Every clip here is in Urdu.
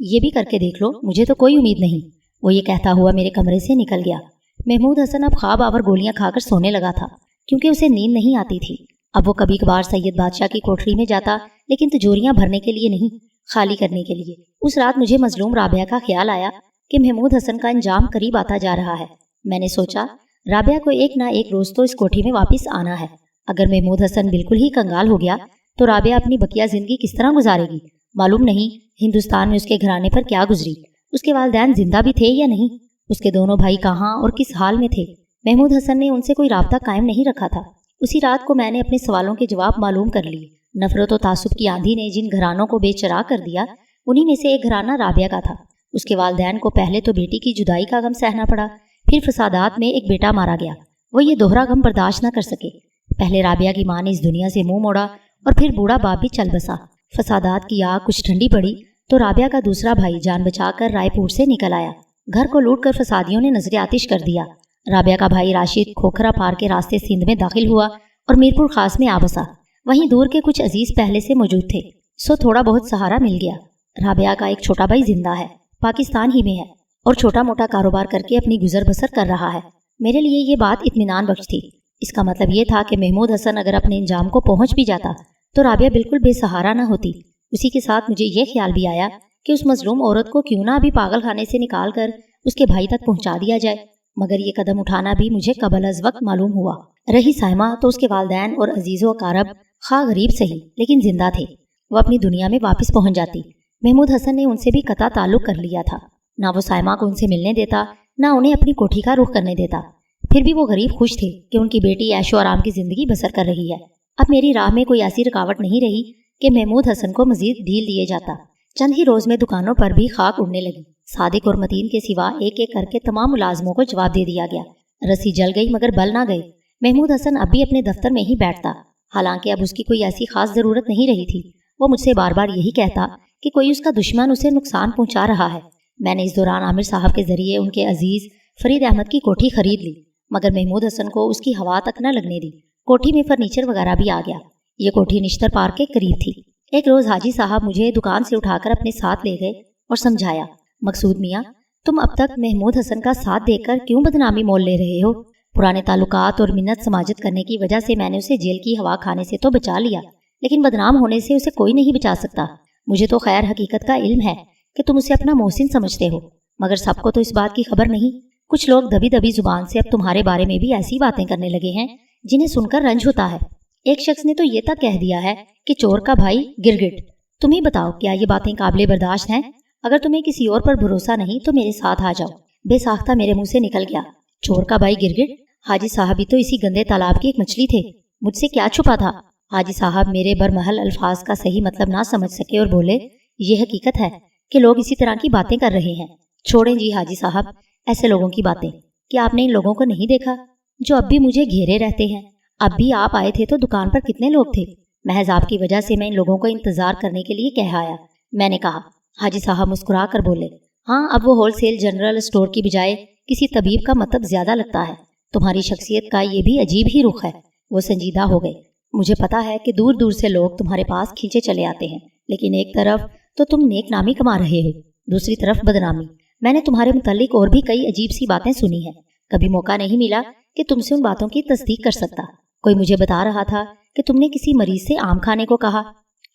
یہ بھی کر کے دیکھ لو، مجھے تو کوئی امید نہیں۔ وہ یہ کہتا ہوا میرے کمرے سے نکل گیا۔ محمود حسن اب خواب آور گولیاں کھا کر سونے لگا تھا، کیونکہ اسے نیند نہیں آتی تھی۔ اب وہ کبھی کبھار سید بادشاہ کی کوٹری میں جاتا، لیکن تجوریاں بھرنے کے لیے نہیں، خالی کرنے کے لیے۔ اس رات مجھے مظلوم رابعہ کا خیال آیا کہ محمود حسن کا انجام قریب آتا جا رہا ہے۔ میں نے سوچا رابعہ کو ایک نہ ایک روز تو اس کوٹھی میں واپس آنا ہے۔ اگر محمود حسن بالکل ہی کنگال ہو گیا تو رابعہ اپنی بقیہ زندگی کس طرح گزارے گی؟ معلوم نہیں ہندوستان میں اس کے گھرانے پر کیا گزری۔ اس کے والدین زندہ بھی تھے یا نہیں؟ اس کے دونوں بھائی کہاں اور کس حال میں تھے؟ محمود حسن نے ان سے کوئی رابطہ قائم نہیں رکھا تھا۔ اسی رات کو میں نے اپنے سوالوں کے جواب معلوم کر لیے۔ نفرت و تعصب کی آندھی نے جن گھرانوں کو بے چراغ کر دیا، انہی میں سے ایک گھرانہ رابعہ کا تھا۔ اس کے والدین کو پہلے تو بیٹی کی جدائی کا غم سہنا پڑا، پھر فسادات میں ایک بیٹا مارا گیا۔ وہ یہ دوہرا غم برداشت نہ کر سکے۔ پہلے رابعہ کی ماں نے اس دنیا سے منہ موڑا اور پھر بوڑھا باپ بھی چل بسا۔ فسادات کی آگ کچھ ٹھنڈی پڑی تو رابعہ کا دوسرا بھائی جان بچا کر رائے پور سے نکل آیا۔ گھر کو لوٹ کر فسادیوں نے نظر آتش کر دیا۔ رابعہ کا بھائی راشد کھوکھرا پار کے راستے سندھ میں داخل ہوا اور میرپور خاص میں آ بسا۔ وہیں دور کے کچھ عزیز پہلے سے موجود تھے، سو تھوڑا بہت سہارا مل گیا۔ رابعہ کا ایک چھوٹا بھائی زندہ ہے، پاکستان ہی میں ہے، اور چھوٹا موٹا کاروبار کر کے اپنی گزر بسر کر رہا ہے۔ میرے لیے یہ بات اطمینان بخش تھی۔ اس کا مطلب یہ تھا کہ محمود حسن اگر اپنے انجام کو پہنچ بھی جاتا تو رابعہ بالکل بے سہارا نہ ہوتی۔ اسی کے ساتھ مجھے یہ خیال بھی آیا کہ اس مظلوم عورت کو کیوں نہ ابھی پاگل خانے سے نکال کر اس کے بھائی تک پہنچا دیا جائے، مگر یہ قدم اٹھانا بھی مجھے قبل از وقت معلوم ہوا۔ رہی سائمہ تو اس کے والدین اور عزیز و اقارب خواہ غریب صحیح لیکن زندہ تھے، وہ اپنی دنیا میں واپس پہنچ جاتی۔ محمود حسن نے ان سے بھی قطع تعلق کر لیا تھا، نہ وہ سائمہ کو ان سے ملنے دیتا، نہ انہیں اپنی کوٹھی کا رخ کرنے دیتا۔ پھر بھی وہ غریب خوش تھے کہ ان کی بیٹی عیش و آرام کی زندگی بسر کر رہی ہے۔ اب میری راہ میں کوئی ایسی رکاوٹ نہیں رہی کہ محمود حسن کو مزید ڈھیل دیے جاتا۔ چند ہی روز میں دکانوں پر بھی خاک اڑنے لگی۔ صادق اور متین کے سوا ایک ایک کر کے تمام ملازموں کو جواب دے دیا گیا۔ رسی جل گئی مگر بل نہ گئے۔ محمود حسن اب بھی اپنے دفتر میں ہی بیٹھتا، حالانکہ اب اس کی کوئی ایسی خاص ضرورت نہیں رہی تھی۔ وہ مجھ سے بار بار یہی کہتا کہ کوئی اس کا دشمن اسے نقصان پہنچا رہا ہے۔ میں نے اس دوران عامر صاحب کے ذریعے ان کے عزیز فرید احمد کی کوٹھی خرید لی، مگر محمود حسن کو اس کی ہوا تک نہ لگنے دی۔ کوٹھی میں فرنیچر وغیرہ بھی آ گیا۔ یہ کوٹھی نشتر پارک کے قریب تھی۔ ایک روز حاجی صاحب مجھے دکان سے اٹھا کر اپنے ساتھ لے گئے اور سمجھایا، مقصود میاں تم اب تک محمود حسن کا ساتھ دیکھ کر کیوں بدنامی مول لے رہے ہو؟ پرانے تعلقات اور منت سماجت کرنے کی وجہ سے میں نے اسے جیل کی ہوا کھانے سے تو بچا لیا، لیکن بدنام ہونے سے اسے کوئی نہیں بچا سکتا۔ مجھے تو خیر حقیقت کا علم ہے کہ تم اسے اپنا محسن سمجھتے ہو، مگر سب کو تو اس بات کی خبر نہیں۔ کچھ لوگ دبی دبی زبان سے اب تمہارے بارے میں بھی ایسی باتیں کرنے لگے ہیں جنہیں سن کر رنج ہوتا ہے۔ ایک شخص نے تو یہ تک کہہ دیا ہے کہ چور کا بھائی گرگٹ۔ تم ہی بتاؤ کیا یہ باتیں قابل برداشت ہیں؟ اگر تمہیں کسی اور پر بھروسہ نہیں تو میرے ساتھ آ جاؤ۔ بے ساختہ میرے منہ سے نکل گیا، چور کا بھائی گرگٹ؟ حاجی صاحب بھی تو اسی گندے تالاب کی ایک مچھلی تھے، مجھ سے کیا چھپا تھا؟ حاجی صاحب میرے برمحل الفاظ کا صحیح مطلب نہ سمجھ سکے اور بولے، یہ حقیقت ہے کہ لوگ اسی طرح کی باتیں کر رہے ہیں۔ چھوڑیں جی حاجی صاحب ایسے لوگوں کی باتیں۔ کیا آپ نے ان لوگوں کو نہیں دیکھا جو اب بھی مجھے گھیرے رہتے ہیں؟ اب بھی آپ آئے تھے تو دکان پر کتنے لوگ تھے؟ محض آپ کی وجہ سے میں ان لوگوں کو انتظار کرنے کے لیے کہہ آیا، میں نے کہا۔ حاجی صاحب مسکرا کر بولے، ہاں اب وہ ہول سیل جنرل اسٹور کی بجائے کسی طبیب کا مطلب زیادہ لگتا ہے۔ تمہاری شخصیت کا یہ بھی عجیب ہی رخ ہے۔ وہ سنجیدہ ہو گئے۔ مجھے پتا ہے کہ دور دور سے لوگ تمہارے پاس کھینچے چلے آتے ہیں، لیکن ایک طرف تو تم نیک نامی کما رہے ہو، دوسری طرف بدنامی۔ میں نے تمہارے متعلق اور بھی کئی عجیب سی باتیں سنی ہیں، کبھی موقع نہیں ملا کہ تم سے ان باتوں کی تصدیق کر سکتا۔ کوئی مجھے بتا رہا تھا کہ تم نے کسی مریض سے آم کھانے کو کہا۔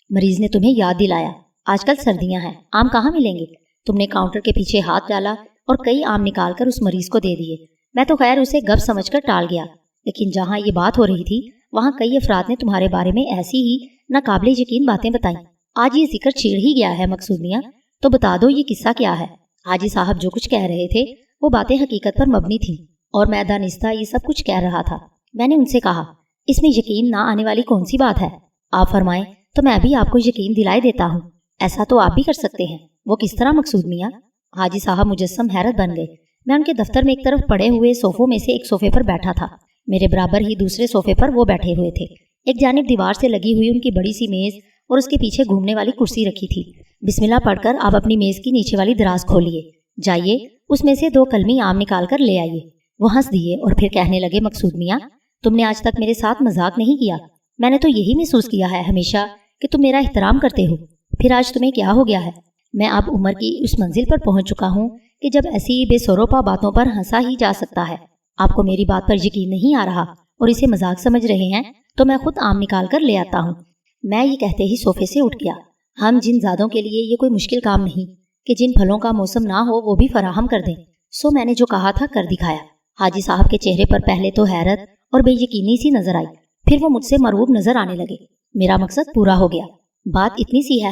مریض نے تمہیں یاد دلایا، آج کل سردیاں ہیں، آم کہاں ملیں گے؟ تم نے کاؤنٹر کے پیچھے ہاتھ ڈالا اور کئی آم نکال کر اس مریض کو دے دیے۔ میں تو خیر اسے گپ سمجھ کر ٹال گیا، لیکن جہاں یہ بات ہو رہی تھی وہاں کئی افراد نے تمہارے بارے میں ایسی ہی ناقابل یقین باتیں بتائیں۔ آج یہ ذکر چھیڑ ہی گیا ہے مقصود میاں، تو بتا دو یہ قصہ کیا ہے؟ حاجی صاحب جو کچھ کہہ رہے تھے وہ باتیں حقیقت پر مبنی تھیں اور میں دانستہ یہ سب کچھ کہہ رہا تھا۔ میں نے ان سے کہا، اس میں یقین نہ آنے والی کون سی بات ہے؟ آپ فرمائیں تو میں بھی آپ کو یقین دلائے دیتا ہوں۔ ایسا تو آپ بھی کر سکتے ہیں۔ وہ کس طرح مقصود میاں؟ حاجی صاحب مجسم حیرت بن گئے۔ میں ان کے دفتر میں ایک طرف پڑے ہوئے صوفوں میں سے ایک صوفے پر بیٹھا تھا، میرے برابر ہی دوسرے صوفے پر وہ بیٹھے ہوئے تھے۔ ایک جانب دیوار سے لگی ہوئی ان کی بڑی سی میز اور اس کے پیچھے گھومنے والی کرسی رکھی تھی۔ بسم اللہ پڑھ کر آپ اپنی میز کی نیچے والی دراز کھولیے، جائیے اس میں سے 2 کلمی آم نکال کر لے آئیے۔ وہ ہنس دیے اور پھر کہنے لگے، مقصود میاں تم نے آج تک میرے ساتھ مذاق نہیں کیا، میں نے تو یہی محسوس کیا ہے ہمیشہ کہ تم میرا احترام کرتے ہو، پھر آج تمہیں کیا ہو گیا ہے؟ میں اب عمر کی اس منزل پر پہنچ چکا ہوں کہ جب ایسی بے سروپا باتوں پر ہنسا ہی جا سکتا ہے۔ آپ کو میری بات پر یقین نہیں آ رہا اور اسے مذاق سمجھ رہے ہیں تو میں خود آم نکال کر لے آتا ہوں۔ میں یہ کہتے ہی صوفے سے اٹھ گیا۔ ہم جن زادوں کے لیے یہ کوئی مشکل کام نہیں کہ جن پھلوں کا موسم نہ ہو وہ بھی فراہم کر دیں۔ سو میں نے جو کہا تھا کر دکھایا۔ حاجی صاحب کے چہرے پر پہلے تو حیرت اور بے یقینی سی نظر آئی، پھر وہ مجھ سے مرعوب نظر آنے لگے۔ میرا مقصد پورا ہو گیا۔ بات اتنی سی ہے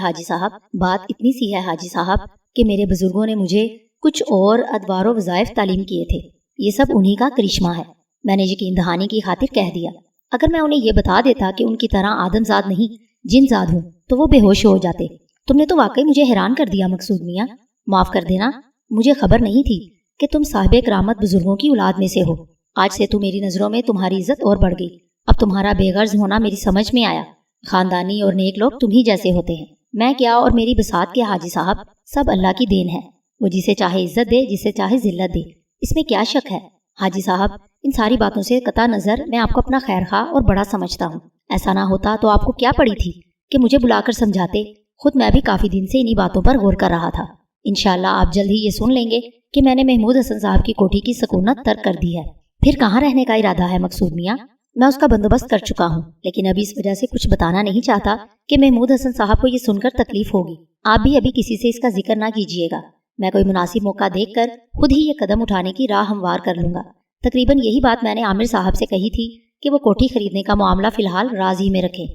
حاجی صاحب کہ میرے بزرگوں نے مجھے کچھ اور ادوار و وظائف تعلیم کیے تھے، یہ سب انہی کا کرشمہ ہے۔ میں نے یقین دہانی کی خاطر کہہ دیا۔ اگر میں انہیں یہ بتا دیتا کہ ان کی طرح آدم زاد نہیں جن زاد ہوں تو وہ بے ہوش ہو جاتے۔ تم نے تو واقعی مجھے حیران کر دیا مقصود میاں، معاف کر دینا، مجھے خبر نہیں تھی کہ تم صاحب کرامت بزرگوں کی اولاد میں سے ہو۔ آج سے تو میری نظروں میں تمہاری عزت اور بڑھ گئی۔ اب تمہارا بے غرض ہونا میری سمجھ میں آیا۔ خاندانی اور نیک لوگ تم ہی جیسے ہوتے ہیں۔ میں کیا اور میری بساط کے حاجی صاحب سب اللہ کی دین ہے، وہ جسے چاہے عزت دے جسے چاہے ذلت دے، اس میں کیا شک ہے۔ حاجی صاحب ان ساری باتوں سے قطع نظر میں آپ کو اپنا خیر خواہ اور بڑا سمجھتا ہوں۔ ایسا نہ ہوتا تو آپ کو کیا پڑی تھی کہ مجھے بلا کر سمجھاتے، خود میں بھی کافی دن سے انہی باتوں پر غور کر رہا تھا۔ انشاءاللہ آپ جلد ہی یہ سن لیں گے کہ میں نے محمود حسن صاحب کی کوٹھی کی سکونت ترک کر دی ہے۔ پھر کہاں رہنے کا ارادہ ہے مقصود میاں؟ میں اس کا بندوبست کر چکا ہوں، لیکن ابھی اس وجہ سے کچھ بتانا نہیں چاہتا کہ محمود حسن صاحب کو یہ سن کر تکلیف ہوگی۔ آپ بھی ابھی کسی سے اس کا ذکر نہ کیجیے گا۔ میں کوئی مناسب موقع دیکھ کر خود ہی یہ قدم اٹھانے کی راہ ہموار کر لوں گا۔ تقریباً یہی بات میں نے عامر صاحب سے کہی تھی کہ وہ کوٹھی خریدنے کا معاملہ فی الحال راز ہی میں رکھیں۔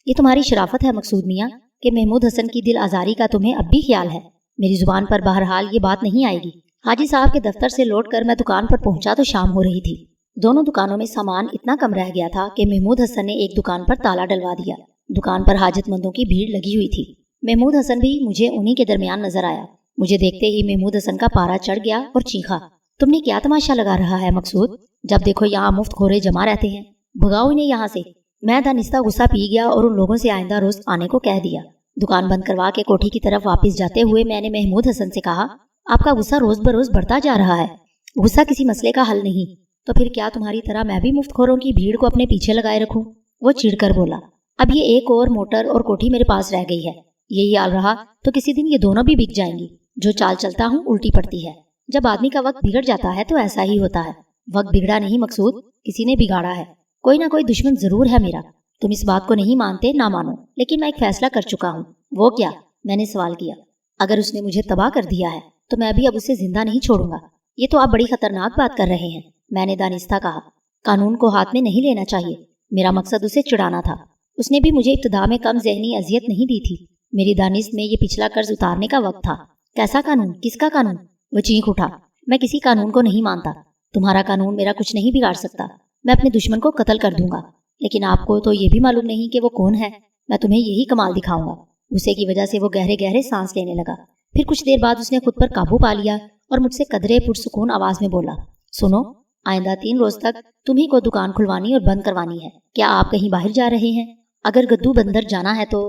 یہ تمہاری شرافت ہے مقصود میاں کہ محمود حسن کی دل آزاری کا تمہیں اب بھی خیال ہے۔ میری زبان پر بہرحال یہ بات نہیں آئے گی۔ حاجی صاحب کے دفتر سے لوٹ کر میں دکان پر پہنچا تو شام ہو رہی تھی۔ دونوں دکانوں میں سامان اتنا کم رہ گیا تھا کہ محمود حسن نے ایک دکان پر تالا ڈلوا دیا۔ دکان پر حاجت مندوں کی بھیڑ لگی ہوئی تھی۔ محمود حسن بھی مجھے انہی کے درمیان نظر آیا۔ مجھے دیکھتے ہی محمود حسن کا پارا چڑھ گیا اور چیخا، تم نے کیا تماشا لگا رہا ہے مقصود؟ جب دیکھو یہاں مفت خورے جمع رہتے ہیں، بھگاؤ انہیں یہاں سے۔ میں دانستہ غصہ پی گیا اور ان لوگوں سے آئندہ روز آنے کو کہہ دیا۔ دکان بند کروا کے کوٹھی کی طرف واپس جاتے ہوئے میں نے محمود حسن سے کہا، آپ کا غصہ روز بروز بڑھتا جا رہا ہے۔ غصہ کسی مسئلے کا حل نہیں، تو پھر کیا تمہاری طرح میں بھی مفت خوروں کی بھیڑ کو اپنے پیچھے لگائے رکھوں؟ وہ چڑ کر بولا، اب یہ ایک اور موٹر اور کوٹھی میرے پاس رہ گئی ہے، یہی حال رہا تو کسی دن یہ دونوں بھی بک جائیں گی۔ جو چال چلتا ہوں الٹی پڑتی ہے۔ جب آدمی کا وقت بگڑ جاتا ہے تو ایسا ہی ہوتا ہے۔ وقت بگڑا نہیں مقصود، کسی نے بگاڑا ہے۔ کوئی نہ کوئی دشمن ضرور ہے میرا۔ تم اس بات کو نہیں مانتے نہ مانو، لیکن میں ایک فیصلہ کر چکا ہوں۔ وہ کیا؟ میں نے سوال کیا۔ اگر اس نے مجھے تباہ کر دیا ہے تو میں بھی اب اسے زندہ نہیں چھوڑوں گا۔ یہ تو آپ بڑی خطرناک بات کر رہے ہیں، میں نے دانستہ کہا۔ قانون کو ہاتھ میں نہیں لینا چاہیے۔ میرا مقصد اسے چڑھانا تھا۔ اس نے بھی مجھے ابتدا میں کم ذہنی اذیت نہیں دی تھی۔ میری دانست میں یہ پچھلا قرض اتارنے کا وقت تھا۔ کیسا قانون؟ کس کا قانون؟ وہ چینخ اٹھا، میں کسی قانون کو نہیں مانتا۔ تمہارا قانون میرا کچھ نہیں بگاڑ سکتا۔ میں اپنے دشمن کو قتل کر دوں گا، لیکن آپ کو تو یہ بھی معلوم نہیں کہ وہ کون ہے۔ میں تمہیں یہی کمال دکھاؤں گا۔ غصے کی وجہ سے وہ گہرے گہرے سانس لینے لگا۔ پھر کچھ دیر بعد اس نے خود پر قابو پا لیا اور مجھ سے قدرے پرسکون آواز میں بولا، سنو، آئندہ 3 روز تک تمہیں کو دکان کھلوانی اور بند کروانی ہے۔ کیا آپ کہیں باہر جا رہے ہیں؟ اگر گدو بندر جانا ہے تو…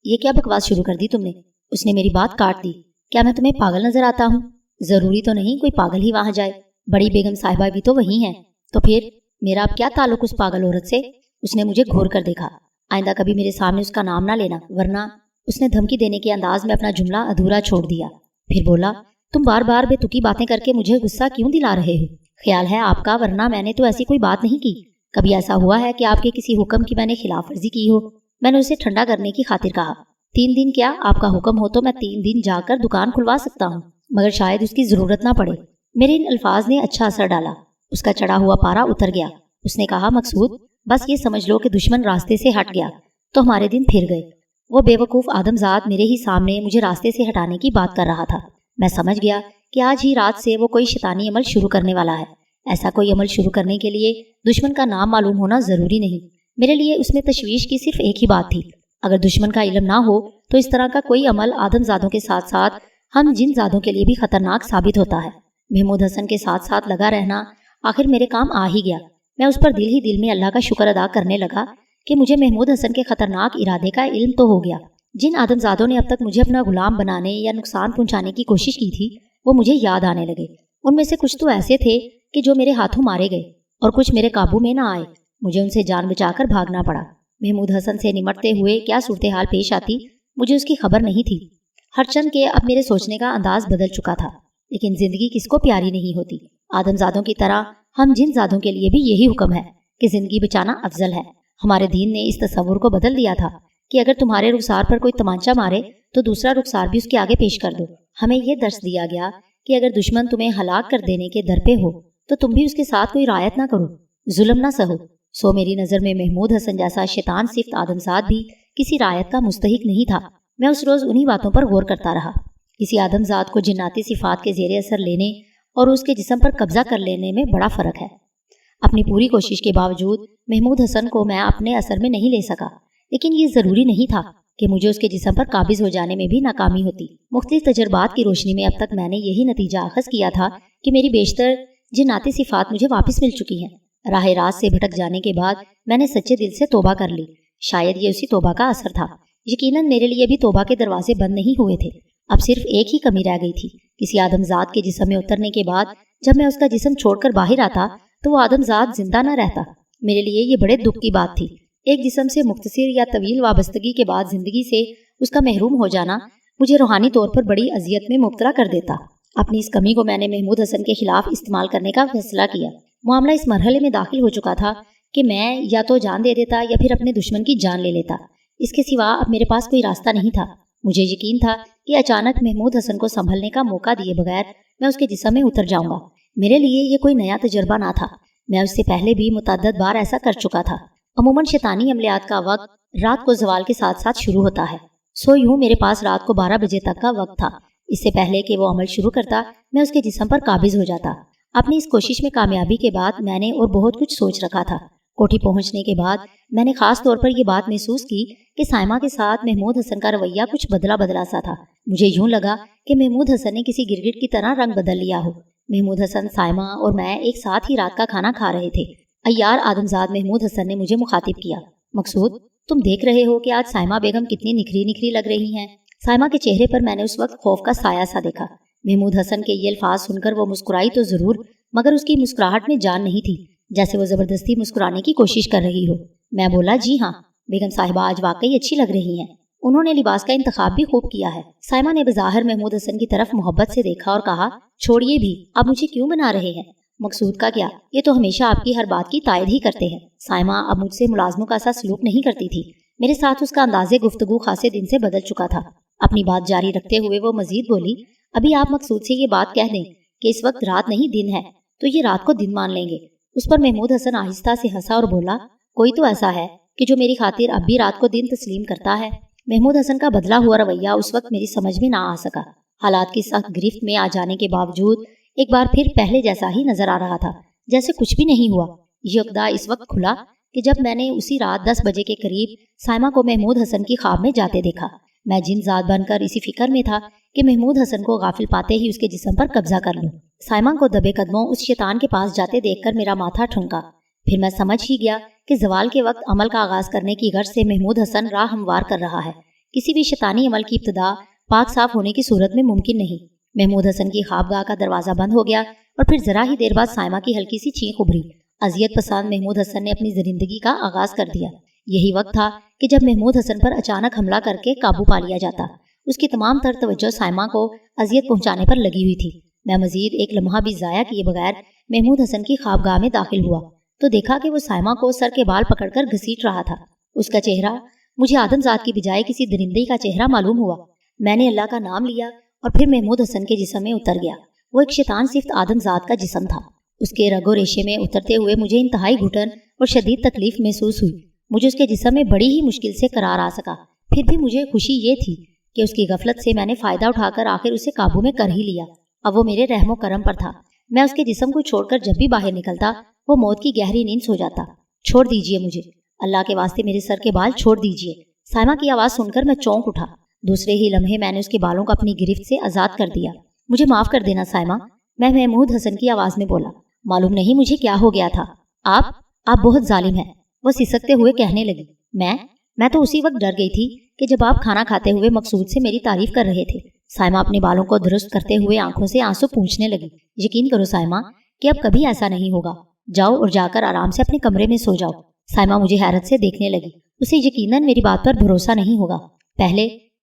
یہ کیا بکواس شروع کر دی تم نے؟ اس نے میری بات کاٹ دی۔ کیا میں تمہیں پاگل نظر آتا ہوں؟ ضروری تو نہیں کوئی پاگل ہی وہاں جائے، بڑی بیگم صاحبہ بھی تو وہی ہیں۔ تو پھر میرا اب کیا تعلق اس پاگل عورت سے؟ اس نے مجھے گھور کر دیکھا۔ آئندہ کبھی میرے سامنے اس کا نام نہ لینا، ورنہ… اس نے دھمکی دینے کے انداز میں اپنا جملہ ادھورا چھوڑ دیا۔ پھر بولا، تم بار بار بے تکی باتیں کر کے مجھے غصہ کیوں دلا رہے ہو؟ خیال ہے آپ کا، ورنہ میں نے تو ایسی کوئی بات نہیں کی۔ کبھی ایسا ہوا ہے کہ آپ کے کسی حکم کی میں نے خلاف ورزی کی ہو؟ میں نے اسے ٹھنڈا کرنے کی خاطر کہا، 3 دن کیا، آپ کا حکم ہو تو میں 3 دن جا کر دکان کھلوا سکتا ہوں، مگر شاید اس کی ضرورت نہ پڑے۔ میرے ان الفاظ نے اچھا اثر ڈالا۔ اس کا چڑھا ہوا پارا اتر گیا۔ اس نے کہا، مقصود، بس یہ سمجھ لو کہ دشمن راستے سے ہٹ گیا تو ہمارے دن پھر گئے۔ وہ بے وقوف آدم زاد میرے ہی سامنے مجھے راستے سے ہٹانے کی بات کر رہا تھا۔ میں سمجھ گیا کہ آج ہی رات سے وہ کوئی شیطانی عمل شروع کرنے والا ہے۔ ایسا کوئی عمل شروع کرنے کے لیے دشمن کا نام معلوم ہونا ضروری نہیں۔ میرے لیے اس میں تشویش کی صرف ایک ہی بات تھی، اگر دشمن کا علم نہ ہو تو اس طرح کا کوئی عمل آدم زادوں کے ساتھ ساتھ ہم جن زادوں کے لیے بھی خطرناک ثابت ہوتا ہے۔ محمود حسن کے ساتھ ساتھ لگا رہنا آخر میرے کام آ ہی گیا۔ میں اس پر دل ہی دل میں اللہ کا شکر ادا کرنے لگا کہ مجھے محمود حسن کے خطرناک ارادے کا علم تو ہو گیا۔ جن آدم زادوں نے اب تک مجھے اپنا غلام بنانے یا نقصان پہنچانے کی کوشش کی تھی وہ مجھے یاد آنے لگے۔ ان میں سے کچھ تو ایسے تھے کہ جو میرے ہاتھوں مارے گئے اور کچھ میرے قابو میں نہ آئے۔ مجھے ان سے جان بچا کر بھاگنا پڑا۔ محمود حسن سے نمٹتے ہوئے کیا صورتحال پیش آتی مجھے اس کی خبر نہیں تھی۔ ہر چند کے اب میرے سوچنے کا انداز بدل چکا تھا۔ لیکن زندگی کس کو پیاری نہیں ہوتی؟ آدم زادوں کی طرح ہم جن زادوں کے لیے بھی یہی حکم ہے کہ زندگی بچانا افضل ہے۔ ہمارے دین نے اس تصور کو بدل دیا تھا کہ اگر تمہارے رخسار پر کوئی تمانچہ مارے تو دوسرا رخسار بھی اس کے آگے پیش کر دو۔ ہمیں یہ درس دیا گیا کہ اگر دشمن تمہیں ہلاک کر دینے کے در پہ ہو تو تم بھی اس کے ساتھ کوئی رعایت نہ کرو، ظلم نہ سہو۔ سو میری نظر میں محمود حسن جیسا شیطان صفت آدم زاد بھی کسی رعایت کا مستحق نہیں تھا۔ میں اس روز انہی باتوں پر غور کرتا رہا۔ کسی آدم زاد کو جناتی صفات کے زیر اثر لینے اور اس کے جسم پر قبضہ کر لینے میں بڑا فرق ہے۔ اپنی پوری کوشش کے باوجود محمود حسن کو میں اپنے اثر میں نہیں لے سکا، لیکن یہ ضروری نہیں تھا کہ مجھے اس کے جسم پر قابض ہو جانے میں بھی ناکامی ہوتی۔ مختلف تجربات کی روشنی میں اب تک میں نے یہی نتیجہ اخذ کیا تھا کہ میری بیشتر جناتی صفات مجھے واپس مل چکی ہیں۔ راہ راست سے بھٹک جانے کے بعد میں نے سچے دل سے توبہ کر لی۔ شاید یہ اسی توبہ کا اثر تھا۔ یقیناً میرے لیے بھی توبہ کے دروازے بند نہیں ہوئے تھے۔ اب صرف ایک ہی کمی رہ گئی تھی۔ کسی آدم زاد کے جسم میں اترنے کے بعد جب میں اس کا جسم چھوڑ کر باہر آتا تو وہ آدم زاد زندہ نہ رہتا۔ میرے لیے یہ بڑے دکھ کی بات تھی۔ ایک جسم سے مختصر یا طویل وابستگی کے بعد زندگی سے اس کا محروم ہو جانا مجھے روحانی طور پر بڑی اذیت میں مبتلا کر دیتا۔ اپنی اس کمی کو میں نے محمود حسن کے خلاف استعمال کرنے کا فیصلہ کیا۔ معاملہ اس مرحلے میں داخل ہو چکا تھا کہ میں یا تو جان دے دیتا یا پھر اپنے دشمن کی جان لے لیتا۔ اس کے سوا اب میرے پاس کوئی راستہ نہیں تھا۔ مجھے یقین تھا کہ اچانک محمود حسن کو سنبھلنے کا موقع دیے بغیر میں اس کے جسم میں اتر جاؤں گا۔ میرے لیے یہ کوئی نیا تجربہ نہ تھا۔ میں اس سے پہلے بھی متعدد بار ایسا کر چکا تھا۔ عموماً شیطانی عملیات کا وقت رات کو زوال کے ساتھ ساتھ شروع ہوتا ہے۔ سو یوں میرے پاس رات کو 12 بجے تک کا وقت تھا۔ اس سے پہلے کہ وہ عمل شروع کرتا میں اس کے جسم پر قابض ہو جاتا۔ اپنی اس کوشش میں کامیابی کے بعد میں نے اور بہت کچھ سوچ رکھا تھا۔ کوٹھی پہنچنے کے بعد میں نے خاص طور پر یہ بات محسوس کی کہ سائمہ کے ساتھ محمود حسن کا رویہ کچھ بدلا سا تھا۔ مجھے یوں لگا کہ محمود حسن نے کسی گرگٹ کی طرح رنگ بدل لیا ہو۔ محمود حسن، سائمہ اور میں ایک ساتھ ہی رات کا کھانا کھا رہے تھے۔ عیار آدمزاد محمود حسن نے مجھے مخاطب کیا، مقصود تم دیکھ رہے ہو کہ آج سائمہ بیگم کتنی نکھری نکھری لگ رہی ہیں۔ سائمہ کے چہرے پر میں نے اس وقت خوف کا سایہ سا دیکھا۔ محمود حسن کے یہ الفاظ سن کر وہ مسکرائی تو ضرور، مگر اس کی مسکراہٹ میں جان نہیں تھی، جیسے وہ زبردستی مسکرانے کی کوشش کر رہی ہو۔ میں بولا، جی ہاں بیگم صاحبہ آج واقعی اچھی لگ رہی ہیں، انہوں نے لباس کا انتخاب بھی خوب کیا ہے۔ سائمہ نے بظاہر محمود حسن کی طرف محبت سے دیکھا اور کہا، چھوڑیے بھی، اب مجھے کیوں بنا رہے ہیں؟ مقصود کا کیا؟ یہ تو ہمیشہ آپ کی ہر بات کی تائید ہی کرتے ہیں۔ سائمہ اب مجھ سے ملازموں کا سا سلوک نہیں کرتی تھی۔ میرے ساتھ اس کا انداز گفتگو خاصے دن سے بدل چکا تھا۔ اپنی بات جاری رکھتے ہوئے وہ مزید بولی، ابھی آپ مقصود سے یہ بات کہہ دیں کہ اس وقت رات نہیں دن ہے تو یہ رات کو دن مان لیں گے۔ اس پر محمود حسن آہستہ سے ہنسا اور بولا، کوئی تو ایسا ہے کہ جو میری خاطر اب بھی رات کو دن تسلیم کرتا ہے۔ محمود حسن کا بدلا ہوا رویہ اس وقت میری سمجھ میں نہ آ سکا۔ حالات کی سخت گرفت میں آ جانے کے باوجود ایک بار پھر پہلے جیسا ہی نظر آ رہا تھا، جیسے کچھ بھی نہیں ہوا۔ یہ عقدہ اس وقت کھلا کہ جب میں نے اسی رات 10 بجے کے قریب سائمہ کو محمود حسن کی خواب میں جاتے دیکھا۔ میں جن ذات بن کر اسی فکر میں تھا کہ محمود حسن کو غافل پاتے ہی اس کے جسم پر قبضہ کر لوں۔ سائمہ کو دبے قدموں اس شیطان کے پاس جاتے دیکھ کر میرا ماتھا ٹھنکا۔ پھر میں سمجھ ہی گیا کہ زوال کے وقت عمل کا آغاز کرنے کی غرض سے محمود حسن راہ ہموار کر رہا ہے۔ کسی بھی شیطانی عمل کی ابتدا پاک صاف ہونے کی صورت میں ممکن نہیں۔ محمود حسن کی خوابگاہ کا دروازہ بند ہو گیا اور پھر ذرا ہی دیر بعد سائمہ کی ہلکی سی چینخ ابھری۔ اذیت پسند محمود حسن نے اپنی زرندگی کا آغاز کر دیا۔ یہی وقت تھا کہ جب محمود حسن پر اچانک حملہ کر کے قابو پا لیا جاتا۔ اس کی تمام تر توجہ سائمہ کو اذیت پہنچانے پر لگی ہوئی تھی۔ میں مزید ایک لمحہ بھی ضائع کیے بغیر محمود حسن کی خوابگاہ میں داخل ہوا تو دیکھا کہ وہ سائمہ کو سر کے بال پکڑ کر گھسیٹ رہا تھا۔ اس کا چہرہ مجھے آدم ذات کی بجائے کسی درندے کا چہرہ معلوم ہوا۔ میں نے اللہ کا نام لیا اور پھر محمود حسن کے جسم میں اتر گیا۔ وہ ایک شیطان صفت آدم ذات کا جسم تھا۔ اس کے رگ و ریشے میں اترتے ہوئے مجھے انتہائی گھٹن اور شدید تکلیف محسوس ہوئی۔ مجھے اس کے جسم میں بڑی ہی مشکل سے قرار آ سکا۔ پھر بھی مجھے خوشی یہ تھی کہ اس کی غفلت سے میں نے فائدہ اٹھا کر آخر اسے قابو میں کر ہی لیا۔ اب وہ میرے رحم و کرم پر تھا۔ میں اس کے جسم کو چھوڑ کر جب بھی باہر نکلتا وہ موت کی گہری نیند سو جاتا۔ چھوڑ دیجئے مجھے، اللہ کے واسطے میرے سر کے بال چھوڑ دیجئے۔ سائمہ کی آواز سن کر میں چونک اٹھا۔ دوسرے ہی لمحے میں نے اس کے بالوں کو اپنی گرفت سے آزاد کر دیا۔ مجھے معاف کر دینا سائمہ، میں محمود حسن کی آواز میں بولا۔ معلوم نہیں مجھے کیا ہو گیا تھا۔ آپ بہت ظالم ہیں، وہ سسکتے ہوئے کہنے لگی۔ میں تو اسی وقت ڈر گئی تھی کہ جب آپ کھانا کھاتے ہوئے مقصود سے میری تعریف کر رہے تھے۔ سائمہ اپنے بالوں کو درست کرتے ہوئے آنکھوں سے آنسو پونچھنے لگی۔ یقین کرو سائمہ کہ اب کبھی ایسا نہیں ہوگا۔ جاؤ اور جا کر آرام سے اپنے کمرے میں سو جاؤ۔ سائمہ مجھے حیرت سے دیکھنے لگی۔ اسے یقیناً میری بات پر بھروسہ نہیں ہوگا۔